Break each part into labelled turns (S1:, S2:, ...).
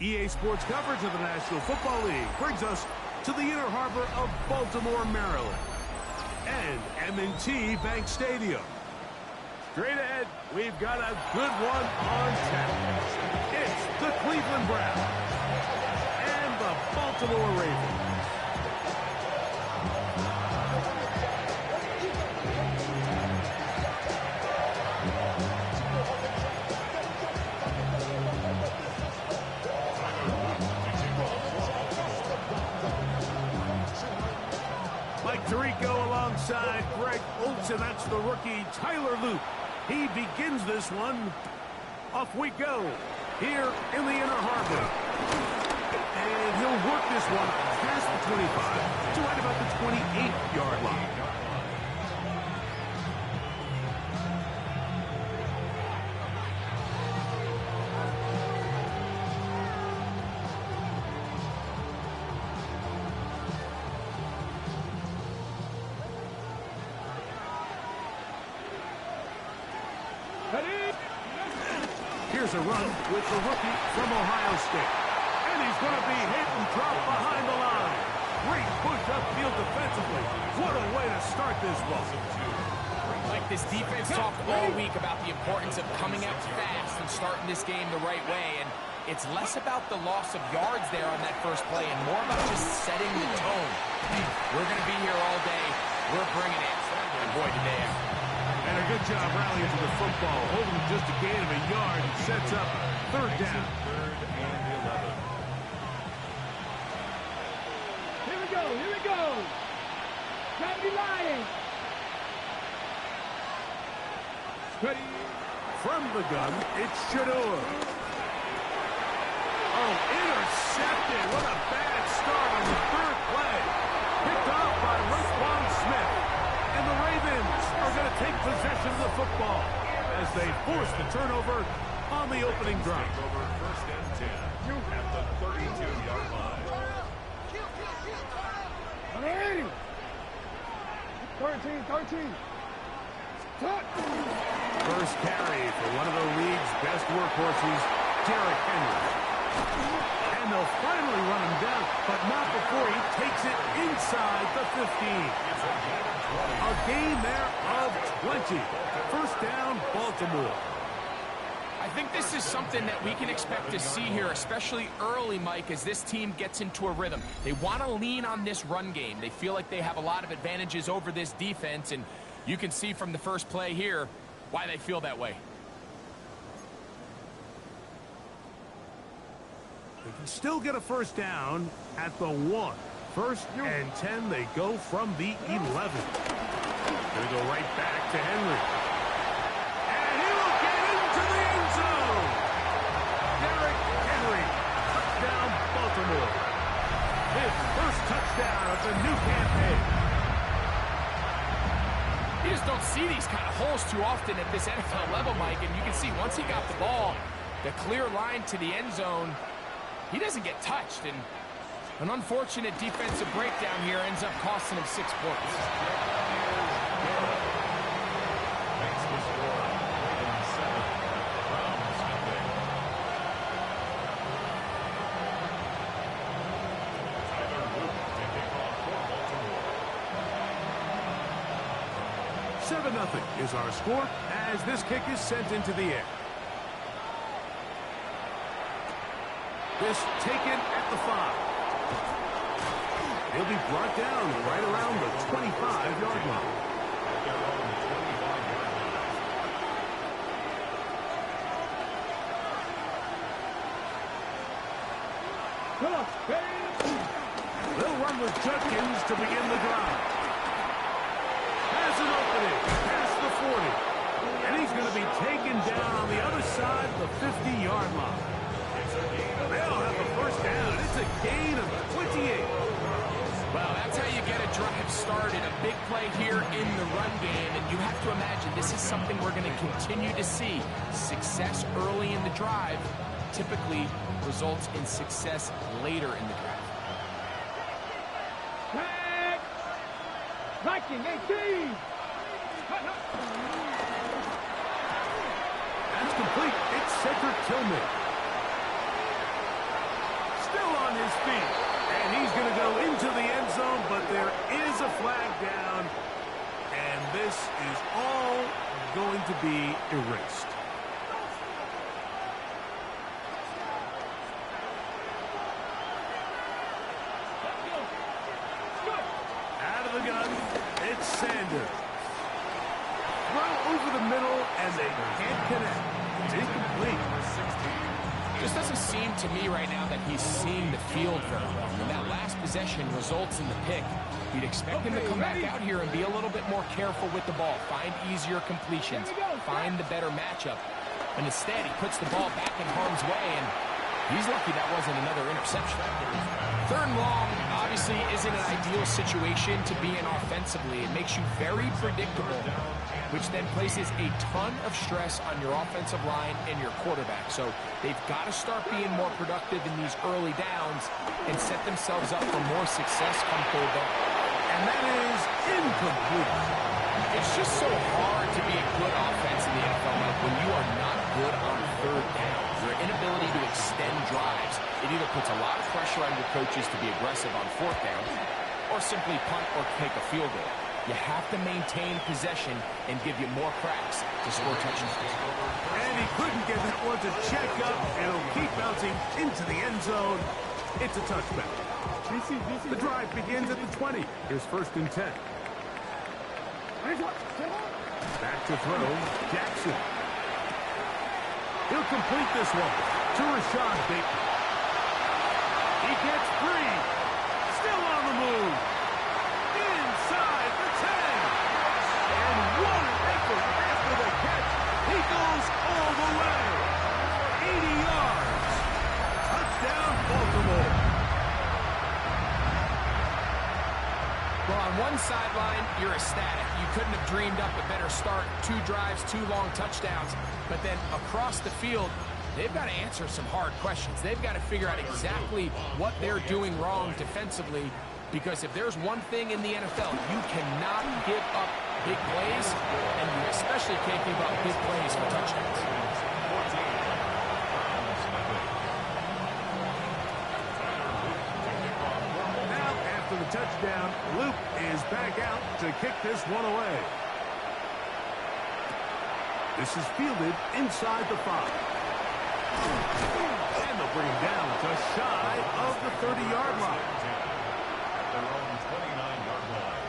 S1: EA Sports coverage of the National Football League brings us to the inner harbor of Baltimore, Maryland, and M&T Bank Stadium. Straight ahead, we've got a good one on tap. It's the Cleveland Browns and the Baltimore Ravens. Tirico alongside Greg Olsen. That's the rookie Tyler Luke. He begins this one. Off we go here in the inner harbor. And he'll work this one past the 25 to right about the 28-yard line. Here's a run with the rookie from Ohio State. And he's going to be hit and dropped behind the line. Great push upfield defensively. What a way to start this ball.
S2: Like this defense talked all week about the importance of coming out fast and starting this game the right way. And it's less about the loss of yards there on that first play and more about just setting the tone. We're going to be here all day. We're bringing it. And boy, today.
S1: And a good job rallying to the football, holding just a gain of a yard and sets up third down.
S3: Third and 11.
S4: Here we go, here we go. Gotta be lying.
S1: Ready. From the gun, it's Shador. Oh, intercepted. What a bad start on the third play. Picked off by Roquan Smith. And the Ravens are going to take possession of the football as they force the turnover on the opening drive.
S3: Over first and 10 at the 32-yard line.
S4: 13.
S1: First carry for one of the league's best workhorses, Derrick Henry. And they'll finally run him down, but not before he takes it inside the 15. A gain there of 20. First down, Baltimore.
S2: I think this is something that we can expect to see here, especially early, Mike, as this team gets into a rhythm. They want to lean on this run game. They feel like they have a lot of advantages over this defense, and you can see from the first play here why they feel that way.
S1: They can still get a first down at the 1. First and 10, they go from the 11. Gonna go right back to Henry. And he will get into the end zone. Derrick Henry, touchdown Baltimore. His first touchdown of the new campaign.
S2: You just don't see these kind of holes too often at this NFL level, Mike, and you can see once he got the ball, the clear line to the end zone, he doesn't get touched, and an unfortunate defensive breakdown here ends up costing him 6 points.
S3: Makes the score 7. Browns nothing. Tyler Luke taking off for Baltimore.
S1: 7-0 is our score as this kick is sent into the air. This taken at the 5. He'll be brought down right around the 25-yard line. They'll run with Judkins to begin the drive. Has an opening past the 40. And he's going to be taken down on the other side of the 50-yard line. They'll have the first down. It's a gain of 28.
S2: Well, that's how you get a drive started. A big play here in the run game, and you have to imagine this is something we're going to continue to see. Success early in the drive typically results in success later in the drive.
S4: Viking 18.
S1: That's complete. It's Cedric Tillman. his feet. And he's going to go into the end zone, but there is a flag down. And this is all going to be erased. Out of the gun, it's Sanders. Throw over the middle, and they can't connect. It's incomplete.
S2: Just doesn't seem to me right now that he's seeing the field very well. When that last possession results in the pick, you'd expect him to come back out here and be a little bit more careful with the ball, find easier completions, find the better matchup. And instead, he puts the ball back in harm's way, and he's lucky that wasn't another interception. Third and long obviously isn't an ideal situation to be in offensively. It makes you very predictable, which then places a ton of stress on your offensive line and your quarterback. So they've got to start being more productive in these early downs and set themselves up for more success come third down.
S1: And that is incomplete.
S2: It's just so hard to be a good offense in the NFL, Mike, when you are not good on third down. Your inability to extend drives, it either puts a lot of pressure on your coaches to be aggressive on fourth down or simply punt or take a field goal. You have to maintain possession and give you more cracks to score touchdowns.
S1: And he couldn't get that one to check up. It'll keep bouncing into the end zone. It's a touchback. The drive begins at the 20. Here's 1st and 10. Back to throw, Jackson. He'll complete this one to Rashad Bateman. He gets free. Still on the move. Inside the 10. And one acre after the catch. He goes all the way. 80 yards. Touchdown, Baltimore.
S2: Well, on one sideline, you're ecstatic. You couldn't have dreamed up a better start. 2 drives, 2 long touchdowns. But then across the field, they've got to answer some hard questions. They've got to figure out exactly what they're doing wrong defensively, because if there's one thing in the NFL, you cannot give up big plays, and you especially can't give up big plays for touchdowns.
S1: The touchdown, Luke is back out to kick this one away. This is fielded inside the 5. And they'll bring him down just shy of the 30-yard line.
S3: Their own 29-yard line.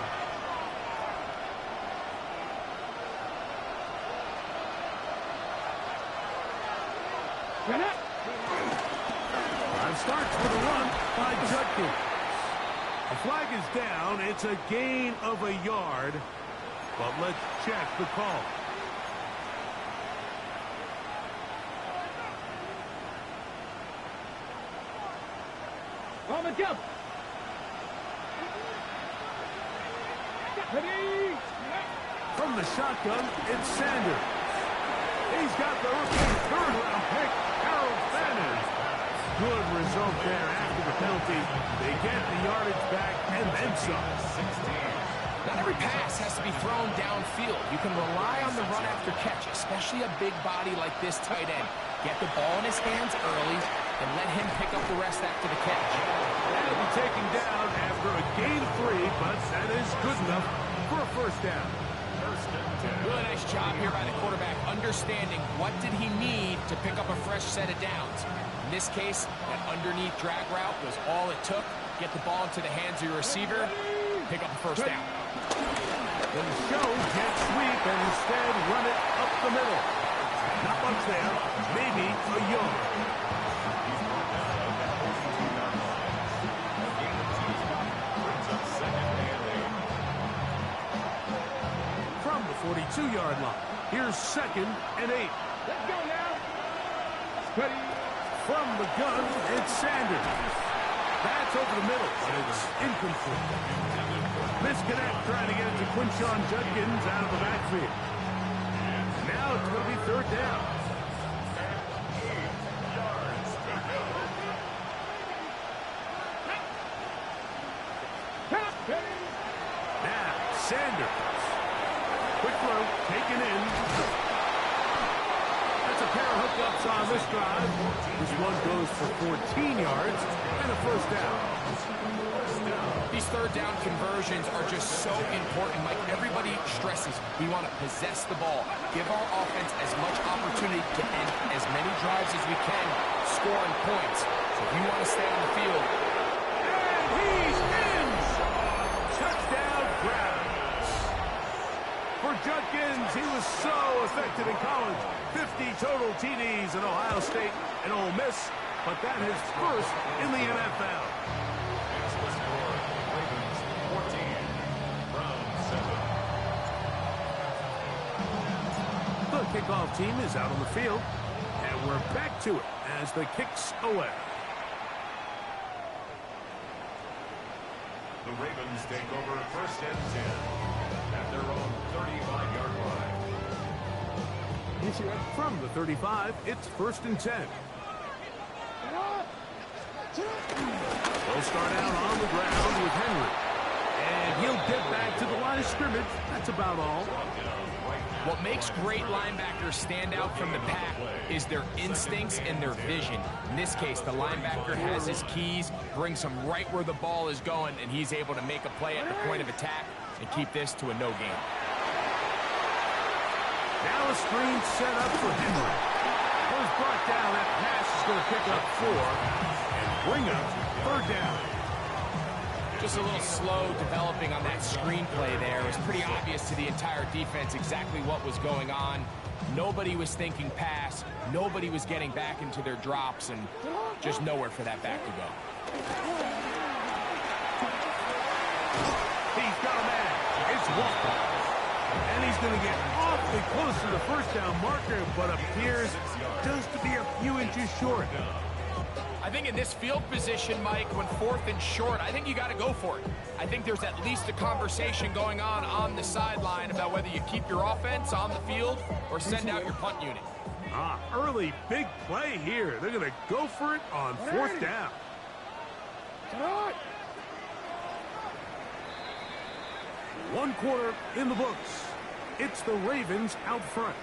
S1: Drive starts with a run by Judkins. The flag is down. It's a gain of a yard. But let's check the call.
S4: On the jump. Ready.
S1: From the shotgun, it's Sanders. He's got the rookie third-round pick, Harold Sanders. Good result there after the penalty. They get the yardage back and then some.
S2: Not every pass has to be thrown downfield. You can rely on the run after catch, especially a big body like this tight end. Get the ball in his hands early and let him pick up the rest after the catch.
S1: That'll be taken down after a gain of 3, but that is good enough for a first down.
S2: Really nice job here by the quarterback, understanding what did he need to pick up a fresh set of downs. In this case, that underneath drag route was all it took. Get the ball into the hands of your receiver, pick up a first down.
S1: The show jet sweep and instead run it up the middle. Not much there, maybe a yard. From the 42-yard line, here's 2nd and 8.
S4: Let's go now. Ready.
S1: From the gun, it's Sanders. That's over the middle, but it's incomplete. Misconnect trying to get it to Quinshon Judkins out of the backfield. Now it's going to be 3rd down. Now, Sanders. Quick throw, taken in. That's a pair of hookups on this drive. This one goes for 14 yards and a first down.
S2: These third down conversions are just so important. Like everybody stresses, we want to possess the ball, give our offense as much opportunity to end as many drives as we can, scoring points. So if you want to stay on the field.
S1: And he's in! Touchdown Browns. For Judkins, he was so effective in college. 50 total TDs in Ohio State and Ole Miss, but that is first in the NFL. The kickoff team is out on the field, and we're back to it as the kick's away.
S3: The Ravens take over first and 10 at their own 35-yard line.
S1: From the 35, it's first and 10. They'll start out on the ground with Henry. And he'll get back to the line of scrimmage. That's about all.
S2: What makes great linebackers stand out from the pack is their instincts and their vision. In this case, the linebacker has his keys, brings him right where the ball is going, and he's able to make a play at the point of attack and keep this to a no gain.
S1: Now a screen set up for Henry. Was brought down. That pass is going to pick up 4 and bring up third down.
S2: Just a little slow developing on that screenplay there. It was pretty obvious to the entire defense exactly what was going on. Nobody was thinking pass. Nobody was getting back into their drops, and just nowhere for that back to go.
S1: He's got a man. It's Walker. And he's going to get awfully close to the first down marker, but appears just to be a few inches short.
S2: I think in this field position, Mike, when 4th and short, I think you got to go for it. I think there's at least a conversation going on the sideline about whether you keep your offense on the field or send out your punt unit.
S1: Early big play here. They're going to go for it on 4th down. 1 quarter in the books. It's the Ravens out front.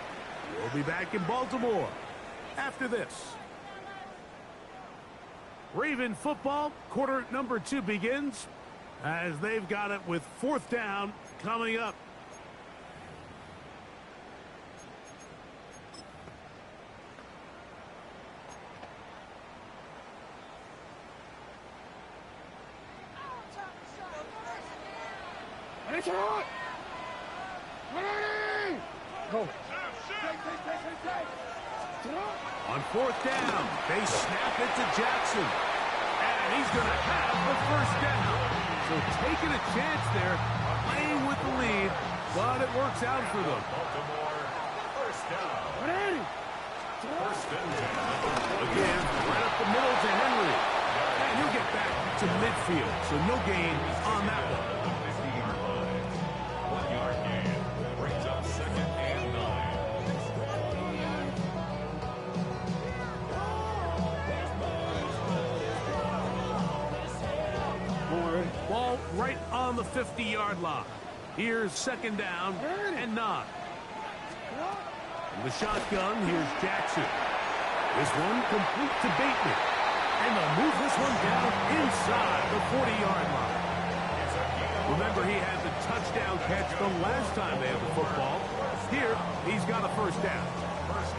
S1: We'll be back in Baltimore after this. Raven football, quarter number 2 begins as they've got it with 4th down coming up.
S4: Go.
S1: On 4th down, they snap it to Jackson. And he's going to have the first down. So taking a chance there, playing with the lead, but it works out for them.
S3: Baltimore, first down. First and 10.
S1: Again, right up the middle to Henry. And he'll get back to midfield, so no gain on that one.
S3: 50-yard line. 1-yard gain. Brings up second and 9.
S1: Ball right on the 50-yard line. Here's second down and 9. In the shotgun, here's Jackson. This one complete to Bateman. And they'll move this one down inside the 40-yard line. Remember, he had the touchdown catch the last time they had the football. Here, he's got a first down.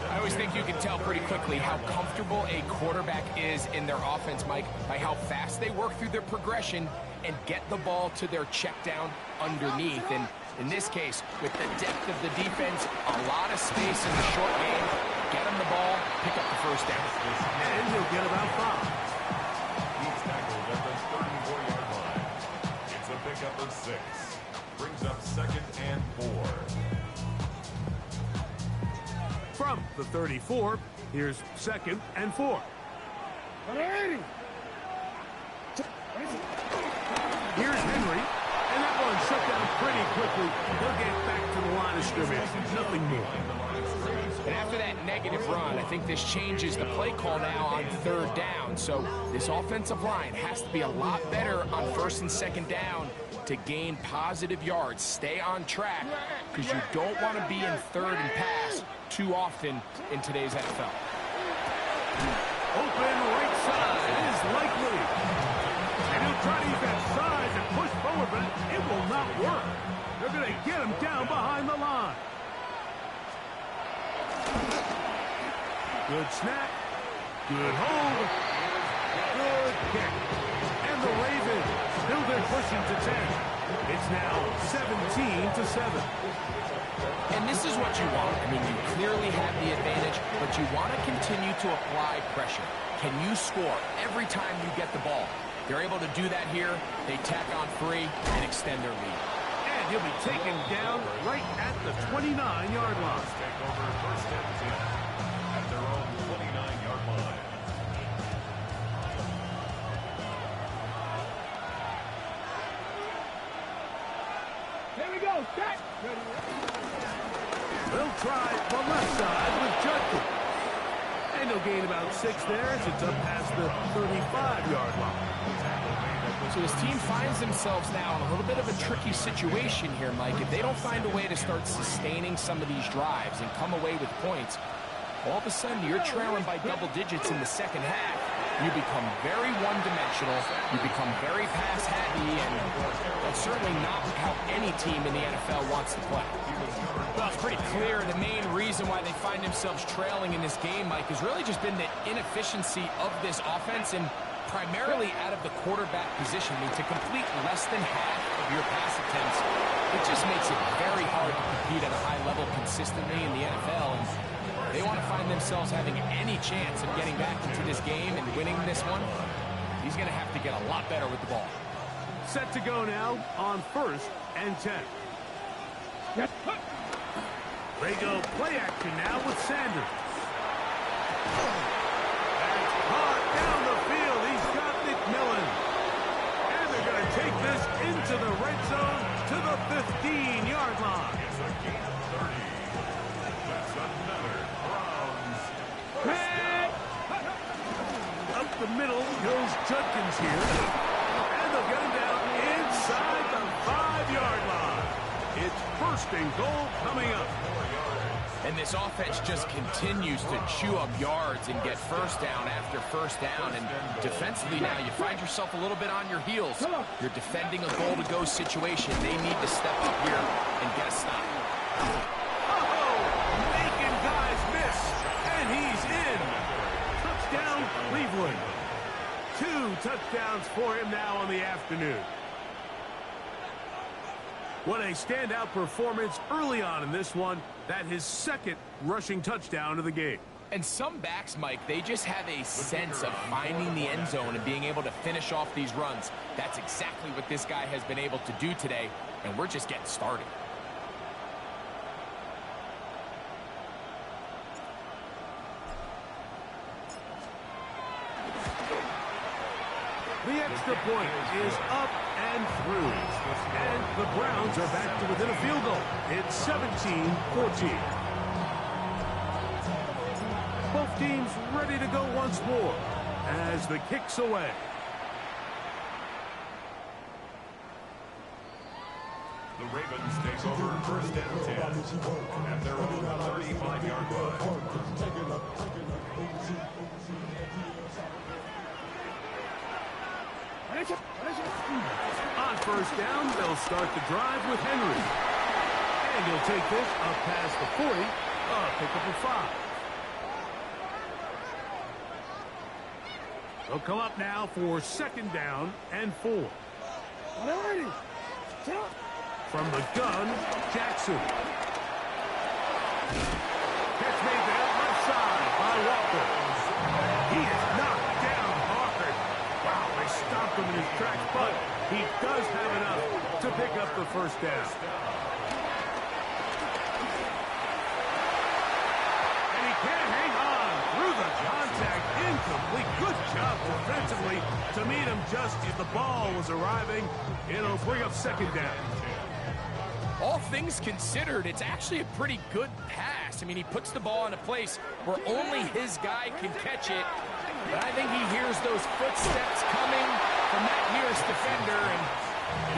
S2: I always think you can tell pretty quickly how comfortable a quarterback is in their offense, Mike, by how fast they work through their progression and get the ball to their check down underneath. And in this case, with the depth of the defense, a lot of space in the short game, get him the ball, pick up the first down.
S1: And he'll get about 5.
S3: He's tackled at the 34-yard line. It's a pickup of 6. Brings up second and 4.
S1: From the 34, here's second and 4. Here's Henry, and that one shut down pretty quickly. They'll get back to the line of scrimmage. Nothing more.
S2: And after that negative run, I think this changes the play call now on 3rd down. So this offensive line has to be a lot better on 1st and 2nd down to gain positive yards. Stay on track because you don't want to be in 3rd and pass too often in today's NFL.
S1: Open right side is likely. And he'll try to use that size and push forward, but it will not work. They're going to get him down behind the line. Good snap. Good hold. Good kick. And the Ravens still they're pushing to 10. It's now 17-7.
S2: And this is what you want. I mean, you clearly have the advantage, but you want to continue to apply pressure. Can you score every time you get the ball? They're able to do that here. They tack on 3 and extend their lead.
S1: And he'll be taken down right at the 29-yard line.
S3: Take over first and 10 at their own 29-yard line.
S4: Here we go. Set.
S1: They'll try the left side with Judkins. And he'll gain about 6 there as it's up past the 35-yard line.
S2: So his team finds themselves now in a little bit of a tricky situation here, Mike. If they don't find a way to start sustaining some of these drives and come away with points, all of a sudden you're trailing by double digits in the second half. You become very one-dimensional. You become very pass-heavy, and that's certainly not how any team in the NFL wants to play. Well, it's pretty clear the main reason why they find themselves trailing in this game, Mike, has really just been the inefficiency of this offense and primarily out of the quarterback position. I mean, to complete less than half of your pass attempts, it just makes it very hard to compete at a high level consistently in the NFL. And they want to find themselves having any chance of getting back into this game and winning this one. He's going to have to get a lot better with the ball.
S1: Set to go now on 1st and 10.
S4: Yes.
S1: They go play action now with Sanders. That's caught down the field. He's got McMillan. And they're going to take this into the red zone to the 15-yard line.
S3: It's a gain of 30. That's another Browns.
S1: Up the middle goes Judkins here. And they'll get him down inside the 5-yard line. It's 1st and goal coming up.
S2: And this offense just continues to chew up yards and get first down after first down. And defensively now, you find yourself a little bit on your heels. You're defending a goal-to-go situation. They need to step up here and get a stop.
S1: Oh, making guys miss. And he's in. Touchdown, Cleveland. 2 touchdowns for him now on the afternoon. What a standout performance early on in this one. That his 2nd rushing touchdown of the game.
S2: And some backs, Mike, they just have a sense of finding the end zone and being able to finish off these runs. That's exactly what this guy has been able to do today, and we're just getting started.
S1: The extra point is up and through. And the Browns are back to within a field goal. It's 17-14. Both teams ready to go once more as the kick's away.
S3: The Ravens take over 1st and 10 at their own 35-yard line.
S1: On 1st down, they'll start the drive with Henry. And he'll take this up past the 40, pick up a 5. They'll come up now for 2nd down and 4. From the gun, Jackson. Catch made there, left side by Walker. He is knocked down hard. Wow, they stopped him in his tracks, but he does have enough to pick up the 1st down. And he can't hang on through the contact. Incomplete. Good job defensively to meet him just as the ball was arriving. It'll bring up 2nd down.
S2: All things considered, it's actually a pretty good pass. I mean, he puts the ball in a place where only his guy can catch it. But I think he hears those footsteps coming from that nearest defender, and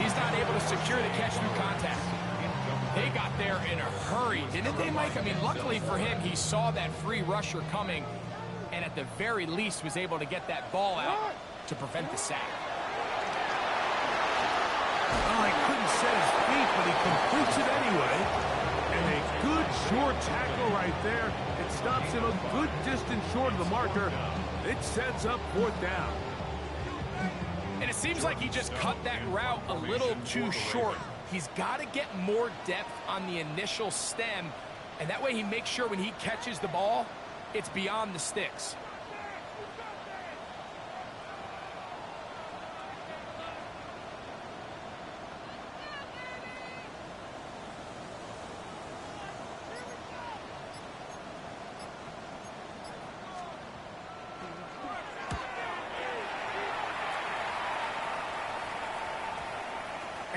S2: he's not able to secure the catch through contact. They got there in a hurry, didn't they, Mike? I mean, luckily for him, he saw that free rusher coming, and at the very least was able to get that ball out to prevent the sack.
S1: Oh, he couldn't set his feet, but he completes it anyway. And a good short tackle right there. It stops him a good distance short of the marker. It sets up 4th down.
S2: And it seems like he just cut that route a little too short. He's got to get more depth on the initial stem, and that way he makes sure when he catches the ball, it's beyond the sticks.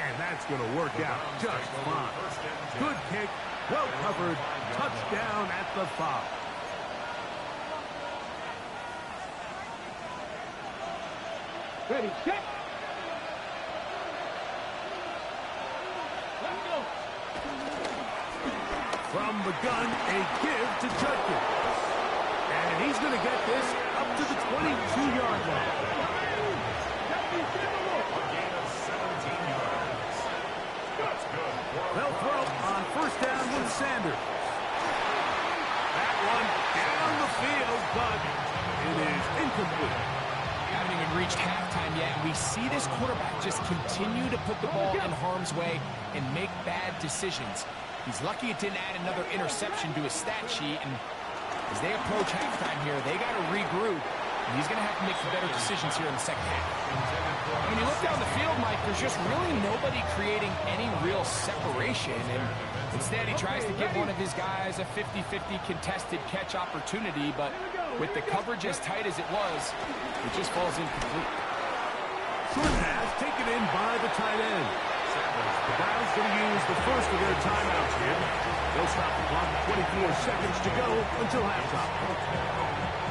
S1: And that's going to work out just fine. Good kick, well covered, touchdown at the 5.
S4: Ready, check. Let's go.
S1: From the gun, a give to Judkins. And he's going to get this up to the 22-yard line.
S3: A gain of 17 yards. That's good.
S1: They'll throw on 1st down with Sanders. That one down the field, but it is incomplete.
S2: Haven't even reached halftime yet, and we see this quarterback just continue to put the ball in harm's way and make bad decisions. He's lucky it didn't add another interception to his stat sheet, and as they approach halftime here, they got to regroup. And he's going to have to make some better decisions here in the second half. When you look down the field, Mike, there's just really nobody creating any real separation. And instead, he tries to give one of his guys a 50-50 contested catch opportunity. But with the coverage as tight as it was, it just falls incomplete.
S1: Short pass taken in by the tight end. The Browns going to use the first of their timeouts here. They'll stop the clock with 24 seconds to go until halftime.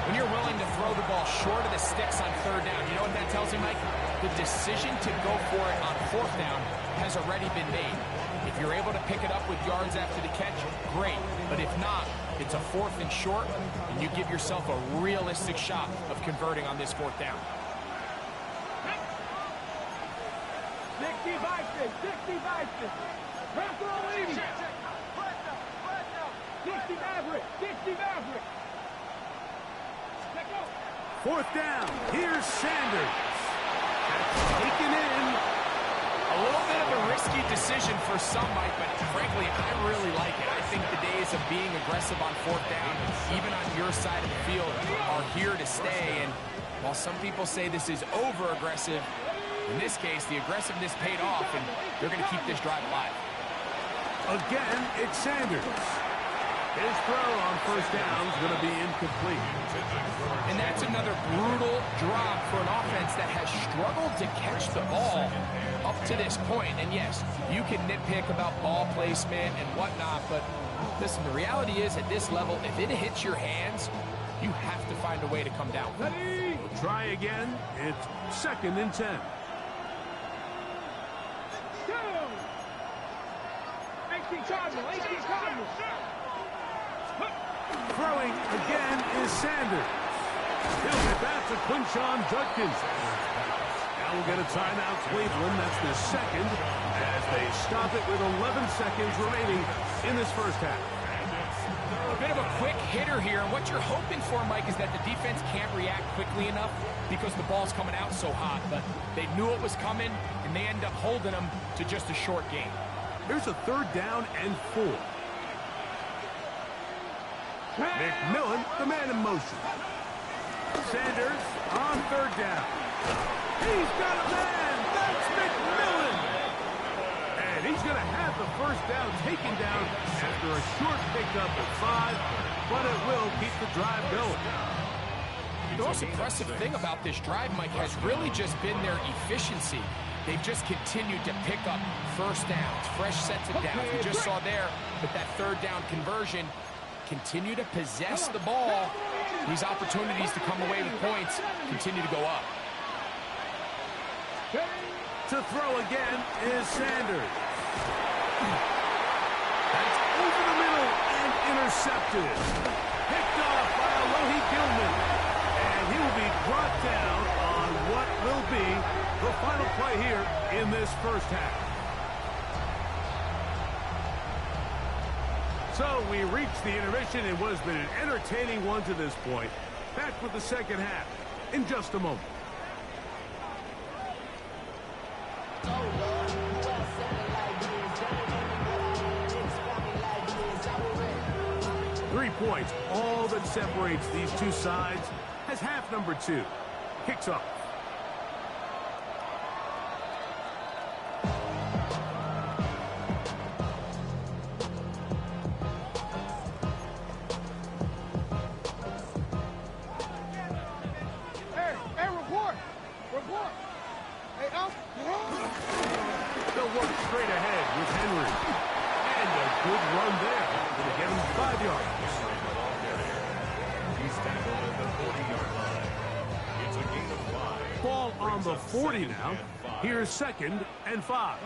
S2: When you're willing to throw the ball short of the sticks on 3rd down, you know what that tells you, Mike? The decision to go for it on 4th down has already been made. If you're able to pick it up with yards after the catch, great. But if not, it's a 4th and short, and you give yourself a realistic shot of converting on this 4th down.
S4: 60 Vikings, 60 Vikings. Press on leading. 60 Maverick, 60 Maverick.
S1: 4th down. Here's Sanders. That's taken in.
S2: A little bit of a risky decision for some, Mike, but frankly, I really like it. I think the days of being aggressive on 4th down, even on your side of the field, are here to stay. And while some people say this is over-aggressive, in this case, the aggressiveness paid off, and they're going to keep this drive alive.
S1: Again, it's Sanders. His throw on 1st down is going to be incomplete.
S2: And that's another brutal drop for an offense that has struggled to catch the ball up to this point. And yes, you can nitpick about ball placement and whatnot, but listen, the reality is at this level, if it hits your hands, you have to find a way to come down.
S1: We'll try again. It's 2nd and 10.
S4: 18 Cardinals, 18 Cardinals.
S1: Throwing again is Sanders. He'll get back to Quinshon Judkins. Now we'll get a timeout, Cleveland. That's the 2nd as they stop it with 11 seconds remaining in this 1st half.
S2: A bit of a quick hitter here, and what you're hoping for, Mike, is that the defense can't react quickly enough because the ball's coming out so hot. But they knew it was coming, and they end up holding them to just a short gain.
S1: Here's a 3rd down and 4. McMillan, the man in motion. Sanders on 3rd down. He's got a man. That's McMillan. And he's going to have the 1st down taken down after a short pickup at 5, but it will keep the drive going.
S2: The most impressive thing about this drive, Mike, has really just been their efficiency. They've just continued to pick up 1st downs, fresh sets of downs. We just saw there with that 3rd down conversion, continue to possess the ball. These opportunities to come away with points continue to go up.
S1: To throw again is Sanders. That's over the middle and intercepted. Picked off by Alohi Gilman. brought down on what will be the final play here in this first half. So we reached the intermission. It was been an entertaining one to this point. Back with the second half in just a moment. 3 points, all that separates these two sides, as half number 2 kicks off.
S4: Hey, report! Report! Hey,
S1: They'll work straight ahead with Henry. And a good run there. Going to get him 5 yards.
S3: He's tackled at the 40-yard line. It's a gain of 5.
S1: Ball on the 40 now. Here's 2nd and 5.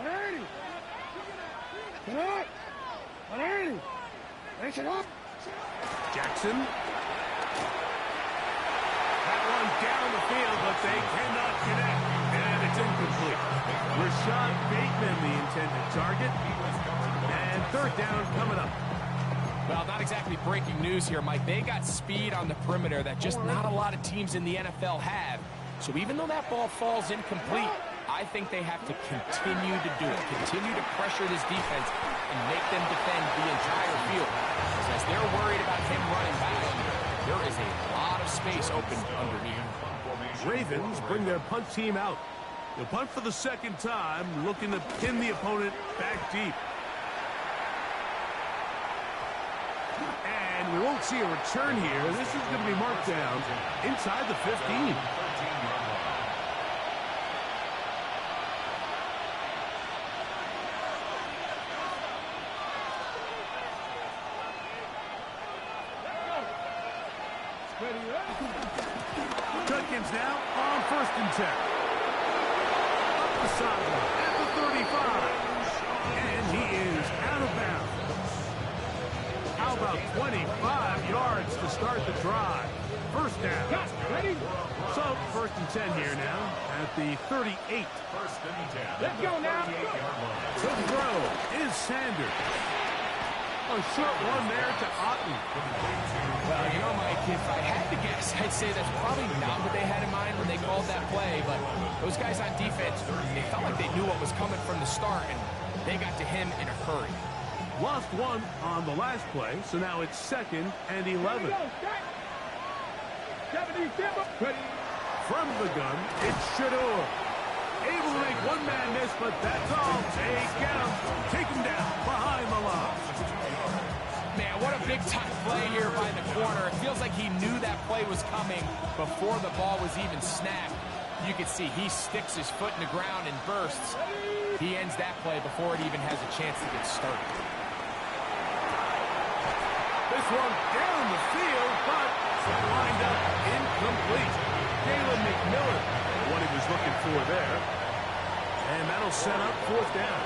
S1: Jackson. That one down the field, but they cannot connect. And it's incomplete. Rashad Bateman, the intended target. And 3rd down coming up.
S2: Well, not exactly breaking news here, Mike. They got speed on the perimeter that just not a lot of teams in the NFL have. So even though that ball falls incomplete, I think they have to continue to do it. Continue to pressure this defense and make them defend the entire field. Because as they're worried about him running back, there is a lot of space open underneath.
S1: Ravens bring their punt team out. They'll punt for the 2nd time, looking to pin the opponent back deep. And we won't see a return here. This is going to be marked down inside the 15. Judkins now on 1st and 10. Up the sideline at the 35. And he is out of bounds. How about 25 yards to start the drive? 1st down.
S4: Ready?
S1: So 1st and 10 here now at the 38.
S3: 1st and 10.
S4: Let's go now.
S1: To throw is Sanders. A short one there to Otten.
S2: Well, you know, Mike, if I had to guess, I'd say that's probably not what they had in mind when they called that play. But those guys on defense, they felt like they knew what was coming from the start, and they got to him in a hurry.
S1: Lost one on the last play, so now it's 2nd and 11. From the gun, it's Shador. Able to make one man miss, but that's all. They get him. Take him down behind the line.
S2: Man, what a big-time play here by the corner. It feels like he knew that play was coming before the ball was even snapped. You can see he sticks his foot in the ground and bursts. He ends that play before it even has a chance to get started.
S1: This one down the field, but lined up incomplete. Jalen McMillan, what he was looking for there. And that'll set up 4th down.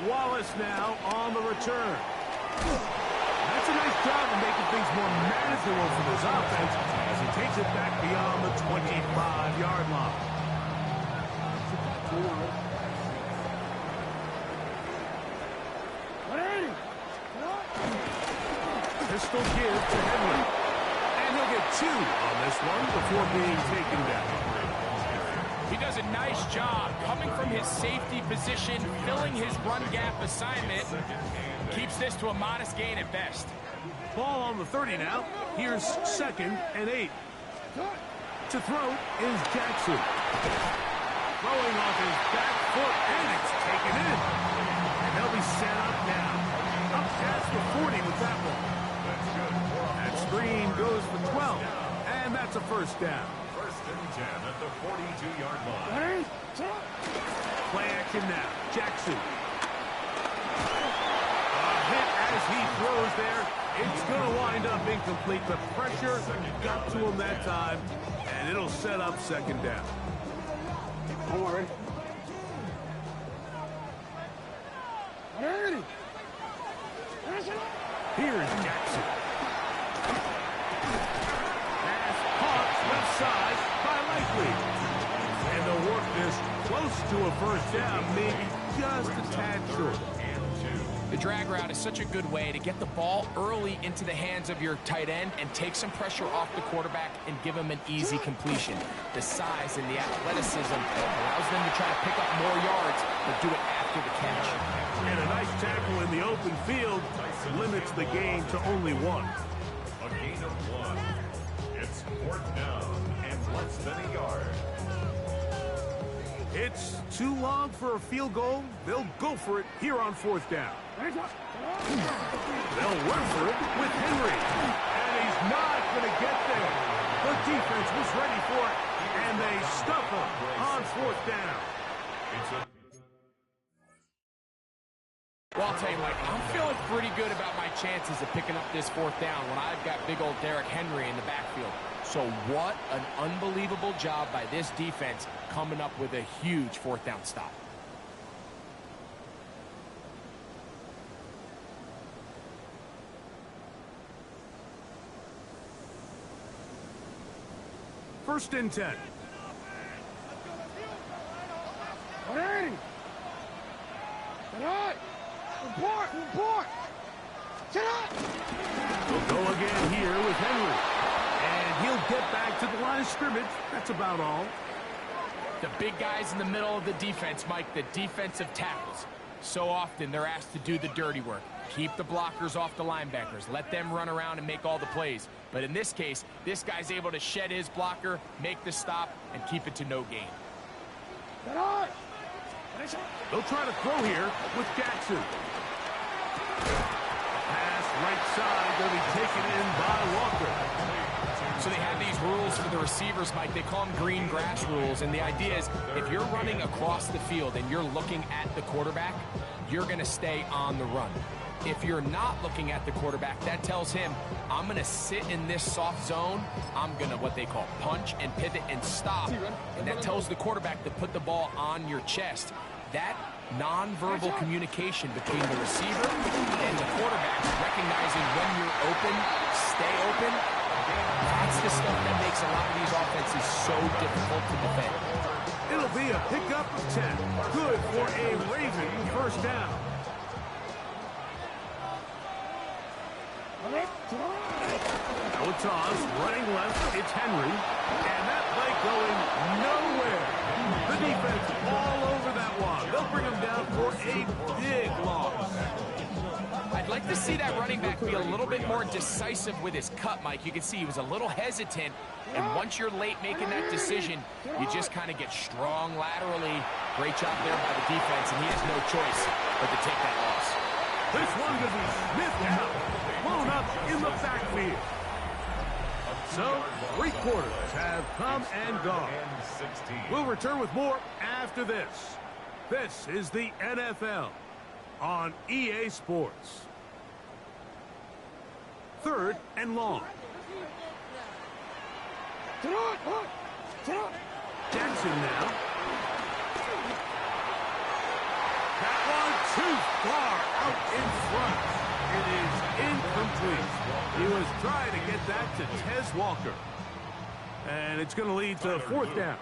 S1: Wallace now on the return. That's a nice job of making things more manageable for this offense as he takes it back beyond the 25-yard line. Pistol give to Henry. And he'll get 2 on this one before being taken down.
S2: He does a nice job coming from his safety position, filling his run gap assignment. Keeps this to a modest gain at best.
S1: Ball on the 30 now. Here's 2nd and 8. To throw is Jackson. Throwing off his back foot, and it's taken in. And they'll be set up now. Up past the 40 with that one. That screen goes for 12. And that's a 1st down.
S3: 1st and 10 at the 42-yard line.
S1: Play action now. Jackson. A hit as he throws there. It's going to wind up incomplete. The pressure got to him that time, and it'll set up 2nd down.
S4: Ready?
S1: Here's Jackson. Pass caught left side by Likely. And they'll work this close to a first down, maybe just a tad short.
S2: The drag route is such a good way to get the ball early into the hands of your tight end and take some pressure off the quarterback and give him an easy completion. The size and the athleticism allows them to try to pick up more yards, but do it after the catch.
S1: And a nice tackle in the open field limits the gain to only one.
S3: A gain of 1. It's 4th down and less than a yard.
S1: It's too long for a field goal. They'll go for it here on 4th down. They'll run for it with Henry. And he's not going to get there. The defense was ready for it, and they stuff him on 4th down.
S2: Well, I'll tell you, Mike, I'm feeling pretty good about my chances of picking up this 4th down when I've got big old Derrick Henry in the backfield. So what an unbelievable job by this defense coming up with a huge 4th down stop.
S1: First and 10. They'll go again here with Henry. And he'll get back to the line of scrimmage. That's about all.
S2: The big guys in the middle of the defense, Mike, the defensive tackles. So often they're asked to do the dirty work. Keep the blockers off the linebackers. Let them run around and make all the plays. But in this case, this guy's able to shed his blocker, make the stop, and keep it to no gain.
S1: They'll try to throw here with Jackson. Pass right side. They'll be taken in by Walker.
S2: So they have these rules for the receivers, Mike. They call them green grass rules. And the idea is if you're running across the field and you're looking at the quarterback, you're going to stay on the run. If you're not looking at the quarterback, that tells him, I'm going to sit in this soft zone. I'm going to what they call punch and pivot and stop. And that tells the quarterback to put the ball on your chest. That nonverbal communication between the receiver and the quarterback, recognizing when you're open, stay open, that's the stuff that makes a lot of these offenses so difficult to defend.
S1: It'll be a pickup of 10. Good for a Raven first down. Now a toss, running left, it's Henry. And that play going nowhere. The defense all over that one. They'll bring him down for a big loss.
S2: I'd like to see that running back be a little bit more decisive with his cut, Mike. You can see he was a little hesitant, and once you're late making that decision, you just kind of get strong laterally. Great job there by the defense, and he has no choice but to take that loss.
S1: This one going to be sniffed out, blown up in the backfield. So, 3 quarters have come and gone. We'll return with more after this. This is the NFL on EA Sports. 3rd and long. Jackson now. That one too far out in front. It is incomplete. He was trying to get that to Tez Walker. And it's going to lead to 4th down.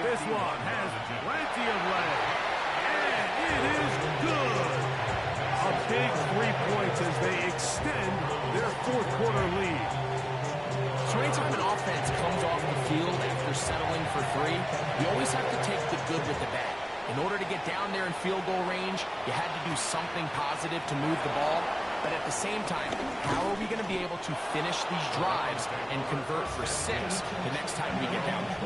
S1: This one has plenty of leg. And it is good. A big 3 points as they extend their 4th quarter lead.
S2: So anytime an offense comes off the field after settling for 3, you always have to take the good with the bad. In order to get down there in field goal range, you had to do something positive to move the ball. But at the same time, how are we going to be able to finish these drives and convert for 6 the next time we get down there?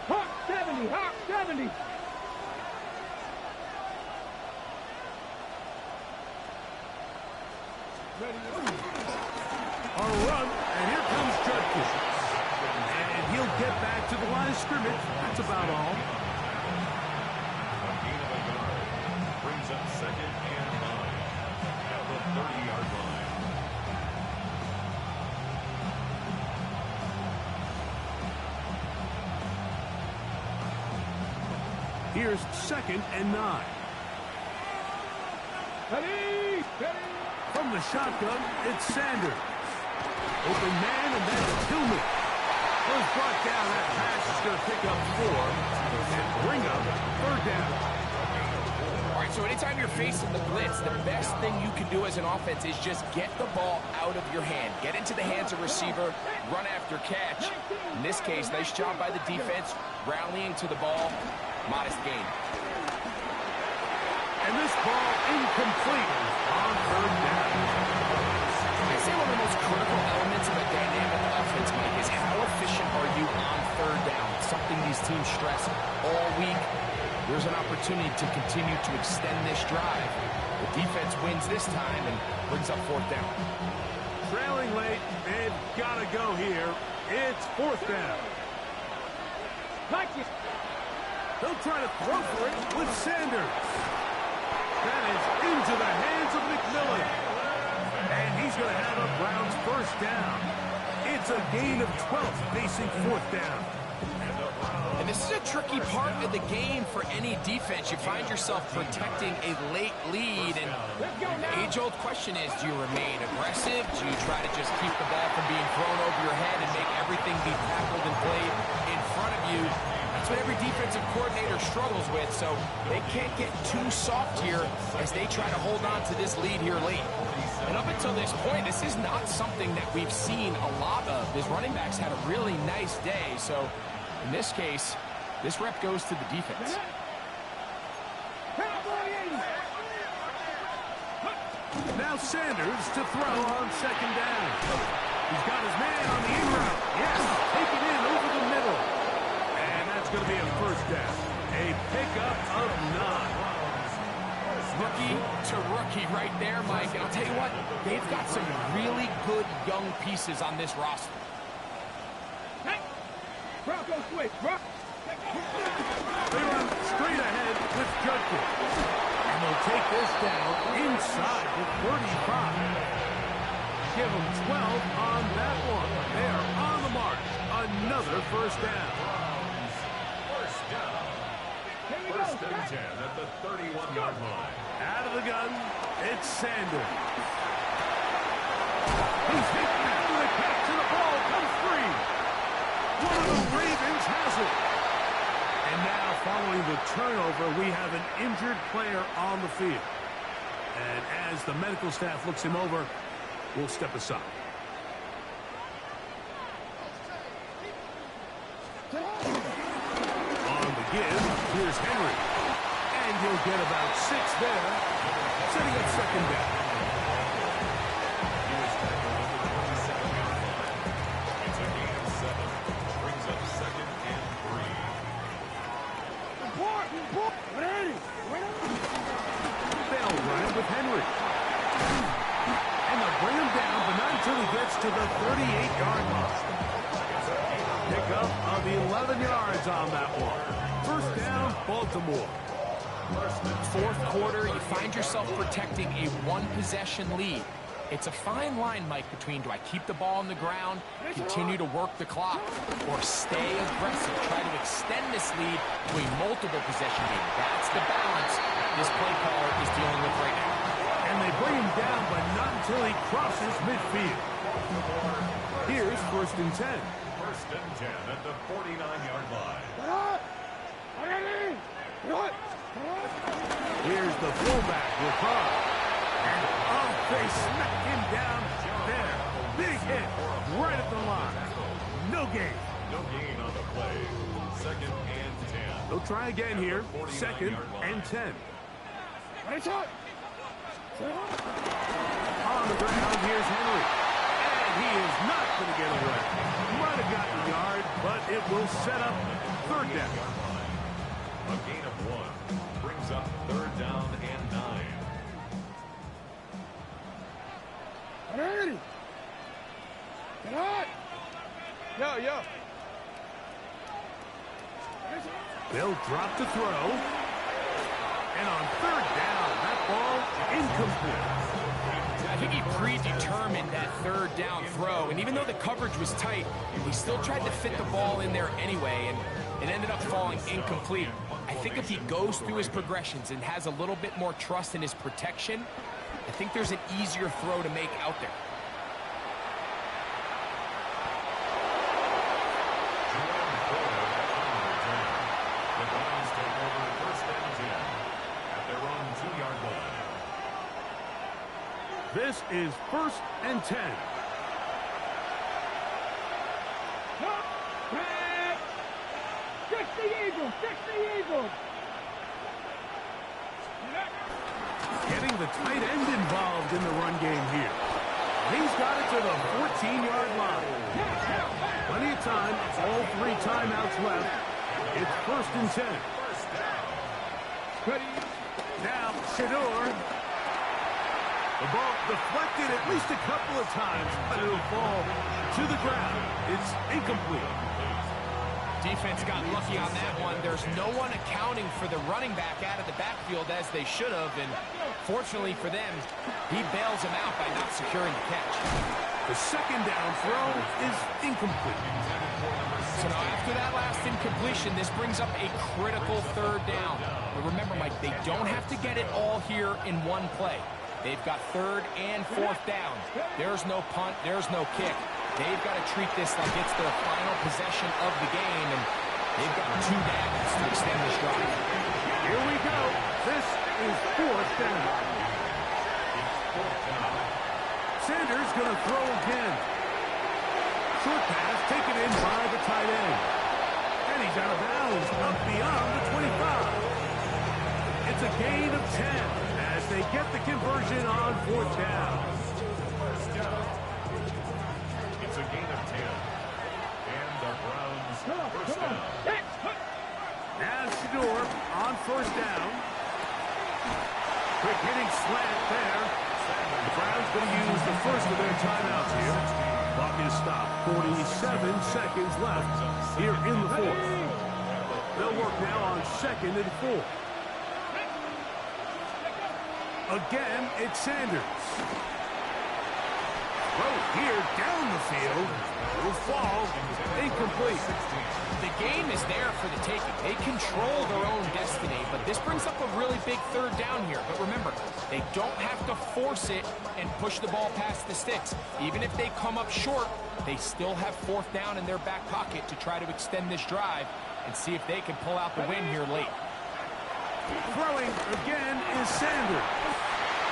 S4: Hawk 70, Hawk 70.
S1: On a run, and here comes Judkins. And he'll get back to the line of scrimmage. That's about all.
S3: A gain of a yard brings up 2nd and 9 at the 30-yard line.
S1: Here's 2nd and 9.
S4: Ready, ready.
S1: From the shotgun, it's Sanders. Open man, and then it's Tillman. Was brought down. That pass is going to pick up 4 and bring up 3rd down.
S2: All right, so anytime you're facing the blitz, the best thing you can do as an offense is just get the ball out of your hand. Get into the hands of receiver, run after catch. In this case, nice job by the defense, rallying to the ball. Modest gain.
S1: And this ball incomplete on 3rd down.
S2: I'd say one of the most critical elements of a dynamic offense, Mike, is how efficient are you on 3rd down? It's something these teams stress all week. There's an opportunity to continue to extend this drive. The defense wins this time and brings up 4th down.
S1: Trailing late, they've got to go here. It's 4th down.
S4: Like it.
S1: They'll try to throw for it with Sanders. That is into the hands of McMillan. And he's going to have a Browns 1st down. It's a gain of 12 facing 4th down.
S2: And this is a tricky part of the game for any defense. You find yourself protecting a late lead, and the age-old question is, do you remain aggressive? Do you try to just keep the ball from being thrown over your head and make everything be tackled and played in front of you? That's what every defensive coordinator struggles with, so they can't get too soft here as they try to hold on to this lead here late. And up until this point, this is not something that we've seen a lot of. His running backs had a really nice day, so in this case, this rep goes to the defense.
S1: Now Sanders to throw on 2nd down. He's got his man on the in route. Yes, take it in over the middle. And that's going to be a 1st down. A pickup of 9.
S2: Rookie to rookie right there, Mike. And I'll tell you what, they've got some really good young pieces on this roster.
S4: Bronco switch, bro.
S1: They run straight ahead with Judkins. And they'll take this down inside the 35. Give them 12 on that one. They're on the march. Another 1st down.
S3: 1st down. 1st and 10 at the 31-yard line.
S1: Out of the gun, it's Sanders. He's hit after the catch, and the ball comes free. One of the Ravens has it. And now, following the turnover, we have an injured player on the field. And as the medical staff looks him over, we'll step aside. On the give, here's Henry. And he'll get about 6 there, setting up 2nd down.
S3: He was tackled at the 27-yard line. It's a gain of 7. Brings up 2nd and 3.
S1: They'll run it with Henry. And they'll bring him down, but not until he gets to the 38-yard line. Pickup of 11 yards on that one. 1st down, Baltimore.
S2: 4th quarter, you find yourself protecting a 1-possession lead. It's a fine line, Mike, between do I keep the ball on the ground, continue to work the clock, or stay aggressive, try to extend this lead to a multiple possession game. That's the balance this play caller is dealing with right now.
S1: And they bring him down, but not until he crosses midfield. Here's 1st and 10.
S3: 1st and 10 at the 49-yard line.
S1: Here's the fullback with Carr. And they smack him down there. Big hit right at the line. No gain.
S3: No gain on the play. 2nd and 10.
S1: They'll try again here. 2nd and 10. On the ground, here's Henry. And he is not going to get away. Might have gotten a yard, but it will set up 3rd down.
S3: A gain of 1. Brings up 3rd down and 9.
S4: Ready. Get on. Yo.
S1: They'll drop the throw. And on 3rd down, that ball incomplete.
S2: I think he predetermined that 3rd down throw, and even though the coverage was tight, he still tried to fit the ball in there anyway, and it ended up falling incomplete. I think if he goes through his progressions and has a little bit more trust in his protection, I think there's an easier throw to make out there.
S3: The Browns take over first and 10 at their own 2-yard line.
S1: This is first and 10.
S4: Fix the Eagles! Fix the Eagles!
S1: Getting the tight end involved in the run game here. He's got it to the 14-yard line. Plenty of time. All 3 timeouts left. It's first and 10. Now, Shador. The ball deflected at least a couple of times, but it'll fall to the ground. It's incomplete.
S2: Defense got lucky on that one. There's no one accounting for the running back out of the backfield as they should have, and fortunately for them, he bails him out by not securing the catch.
S1: The second down throw is incomplete.
S2: So now after that last incompletion, this brings up a critical third down. But remember, Mike, they don't have to get it all here in one play. They've got third and fourth down. There's no punt, there's no kick. They've got to treat this like it's their final possession of the game, and they've got 2 downs to extend this drive.
S1: Here we go. This is fourth down. Sanders going to throw again. Short pass taken in by the tight end. And he's out of bounds, up beyond the 25. It's a gain of 10 as they get the conversion on fourth down.
S3: It's a gain of 10. And the Browns first down.
S1: Now Shador on first down. Quick hitting slant there. The Browns going to use the first of their timeouts here. Clock is stopped. 47 seconds left here in the fourth. They'll work now on second and 4. Again, it's Sanders. Throw here down the field. Will fall. Incomplete.
S2: The game is there for the taking. They control their own destiny, but this brings up a really big third down here. But remember, they don't have to force it and push the ball past the sticks. Even if they come up short, they still have fourth down in their back pocket to try to extend this drive and see if they can pull out the win here late.
S1: Throwing again is Sanders.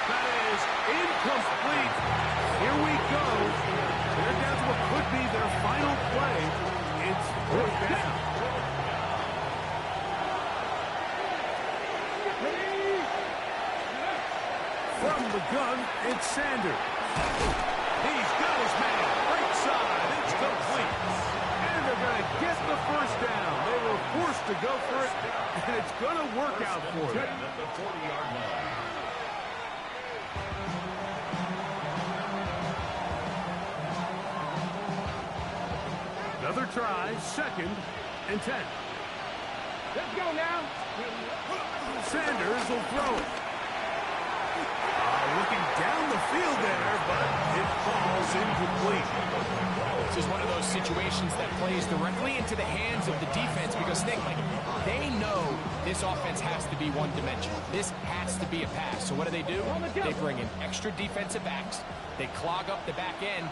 S1: That is incomplete. Here we go. They're down to what could be their final play. It's fourth down. From the gun, it's Sanders. He's got his man. Right side. It's complete. And they're going to get the first down. They were forced to go for it, and it's going to work out for them.
S3: At the 40-yard line.
S1: Another try, second and 10.
S4: Let's go now.
S1: Sanders will throw it. Looking down the field there, but it falls incomplete.
S2: This is one of those situations that plays directly into the hands of the defense because think, like, they know this offense has to be one-dimensional. This has to be a pass. So what do? They bring in extra defensive backs. They clog up the back end.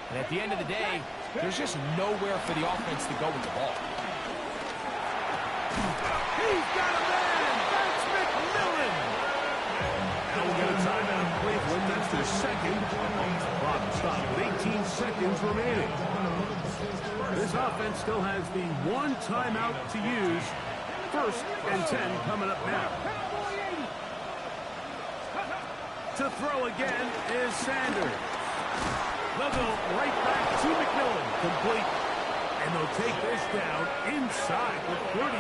S2: And at the end of the day, there's just nowhere for the offense to go with the ball.
S1: He's got a man! That's McMillan! Now we'll get a timeout Cleveland. That's their second. Clock stopped with 18 seconds remaining. This offense still has the one timeout to use. First and 10 coming up now. To throw again is Sanders. They'll go right back to McMillan. Complete. And they'll take this down inside the 35.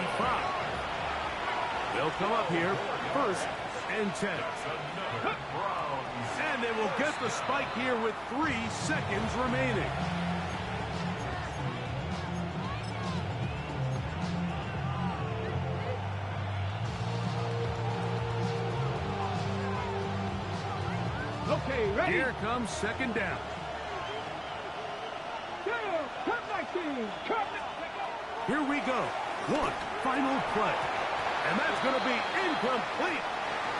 S1: They'll come up here first and 10. And they will get the spike here with 3 seconds remaining.
S4: Okay, ready?
S1: Here comes second down.
S4: Come back, team. Come.
S1: Here we go. One final play. And that's going to be incomplete.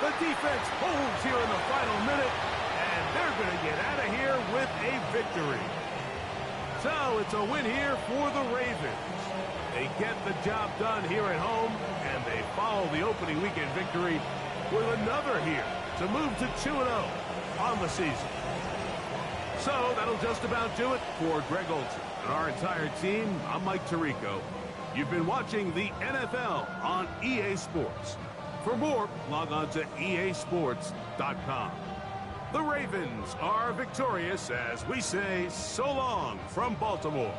S1: The defense holds here in the final minute, and they're going to get out of here with a victory. So it's a win here for the Ravens. They get the job done here at home, and they follow the opening weekend victory with another here to move to 2-0 on the season. So that'll just about do it for Greg Olson and our entire team. I'm Mike Tirico. You've been watching the NFL on EA Sports. For more, log on to easports.com. The Ravens are victorious as we say so long from Baltimore.